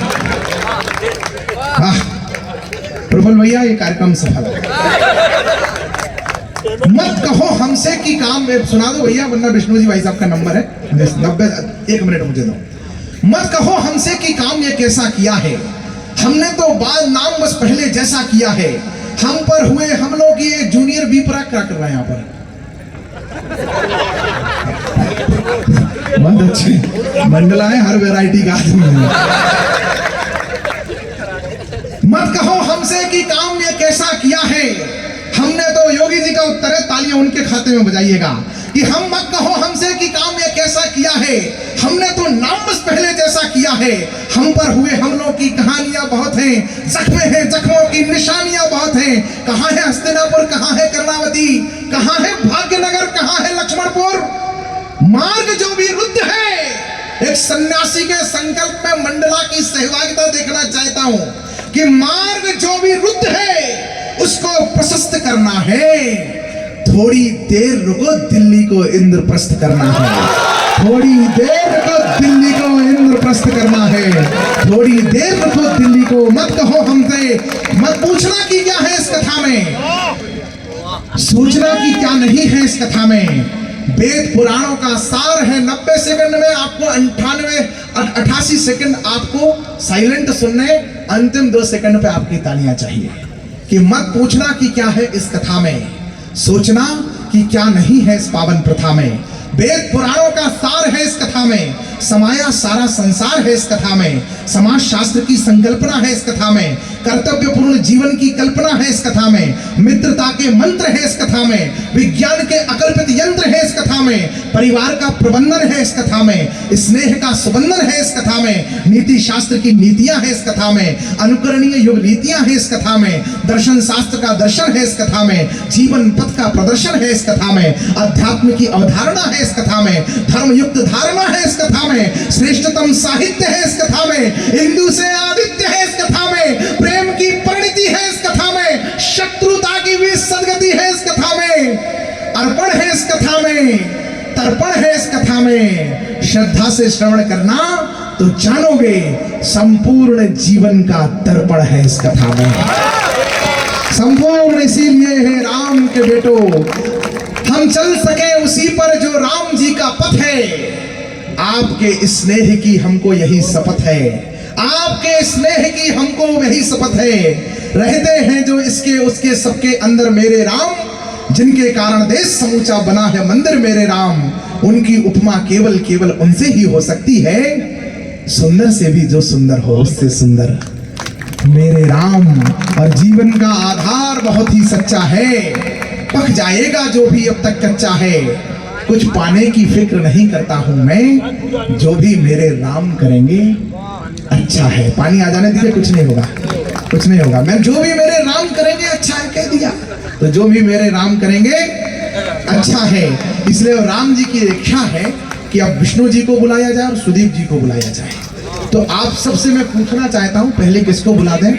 प्रबल भैया ये कार्यक्रम सफल है। मत कहो हमसे कि काम, सुना दो भैया वरना विष्णु जी भाई साहब का नंबर है 90, 1 मिनट मुझे दो। मत कहो हमसे कि काम ये कैसा किया है, हमने तो बाद नाम बस पहले जैसा किया है। हम पर हुए हम लोग ये जूनियर बीपरा क्या कर रहे हैं यहाँ पर? बहुत अच्छे मंडला है, हर वैरायटी का आदमी है। मत कहो हमसे कि काम ये कैसा किया है, हमने तो, योगी जी का उत्तर है, तालियां उनके खाते में बजाइएगा, कि हम मत कहो हमसे कि काम ये कैसा किया है, हमने तो नाम बस पहले जैसा किया है। हम पर हुए हमलों की कहानियां बहुत हैं, जख्म है जख्मों की निशानियां बहुत हैं। कहाँ है हस्तिनापुर, कहाँ है कर्णावती, कहाँ है भाग्यनगर, कहाँ है लक्ष्मणपुर। मार्ग जो भी रुद्ध है, एक सन्यासी के संकल्प में मंडला की सहभागिता देखना चाहता हूं कि मार्ग जो भी रुद्ध है उसको प्रशस्त करना है। थोड़ी देर रुको, दिल्ली को इंद्रप्रस्थ करना है। थोड़ी देर रुको, दिल्ली को इंद्रप्रस्थ करना है। थोड़ी देर रुको दिल्ली को। मत कहो हमसे, मत पूछना कि क्या है इस कथा में, सोचना कि क्या नहीं है इस कथा में। वेद पुराणों का सार है। 90 सेकंड में आपको 88 सेकंड आपको साइलेंट सुनने, अंतिम 2 सेकंड पे आपकी तालियां चाहिए। कि मत पूछना कि क्या है इस कथा में, सोचना कि क्या नहीं है इस पावन प्रथा में। वेद पुराणों का सार है इस कथा में, समाया सारा संसार है इस कथा में। समाज शास्त्र की संकल्पना है इस कथा में, कर्तव्यपूर्ण जीवन की कल्पना है इस कथा में, मित्रता के मंत्र है इस कथा में, विज्ञान के अकल्पित यंत्र है इस कथा में, परिवार का प्रबंधन है इस कथा में, स्नेह का सुबंधन है इस कथा में, नीति शास्त्र की नीतियां है इस कथा में, अनुकरणीय युग नीतियां है इस कथा में, दर्शन शास्त्र का दर्शन है इस कथा में, जीवन पथ का प्रदर्शन है इस कथा में, अध्यात्म की अवधारणा है इस कथा में, धर्मयुक्त धारणा है इस कथा में, श्रेष्ठतम साहित्य है इस कथा में, हिंदू से आदित्य है इस कथा में, प्रेम की परिणति है इस कथा में, शत्रुता की भी सदगति है इस कथा में, अर्पण है इस कथा में, तर्पण है इस कथा में। श्रद्धा से श्रवण करना तो जानोगे संपूर्ण जीवन का तर्पण है इस कथा में। संपूर्ण इसीलिए है राम के बेटो, हम चल सके उसी पर जो राम जी का पथ है। आपके स्नेह की हमको यही शपथ है, आपके स्नेह की हमको यही शपथ है। रहते हैं जो इसके उसके सबके अंदर मेरे राम, जिनके कारण देश समूचा बना है मंदिर मेरे राम। उनकी उपमा केवल केवल उनसे ही हो सकती है, सुंदर से भी जो सुंदर हो उससे सुंदर मेरे राम। और जीवन का आधार बहुत ही सच्चा है, पक जाएगा जो भी अब तक कच्चा है। कुछ पाने की फिक्र नहीं करता हूं मैं, जो भी मेरे राम करेंगे अच्छा है। पानी आ जाने दीजिए, कुछ नहीं होगा, कुछ नहीं होगा। मैं जो भी मेरे राम करेंगे अच्छा है कह दिया, तो जो भी मेरे राम करेंगे अच्छा है। इसलिए राम जी की इच्छा है कि अब विष्णु जी को बुलाया जाए और सुदीप जी को बुलाया जाए। तो आप सबसे मैं पूछना चाहता हूं, पहले किसको बुला दें?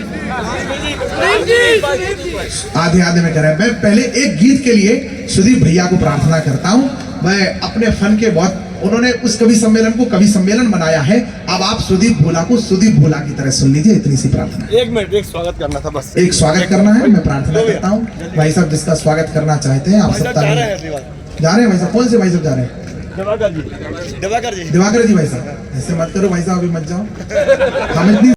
आधे आधे में करें। मैं पहले एक गीत के लिए सुदीप भैया को प्रार्थना करता हूं। मैं अपने फन के बहुत, उन्होंने उस कवि सम्मेलन को कवि सम्मेलन बनाया है। अब आप सुदीप भोला को सुदीप भोला की तरह सुन लीजिए, इतनी सी प्रार्थना। एक मिनट, एक स्वागत करना था बस। एक स्वागत करना है, मैं प्रार्थना करता हूँ। भाई साहब जिसका स्वागत करना चाहते हैं आप सब जा रहे हैं भाई साहब? कौन से भाई साहब जा रहे हैं? दिवाकर जी, दिवाकर जी, दिवाकर जी भाई साहब, ऐसे मत करो भाई साहब, अभी मत जाओ। हम इतनी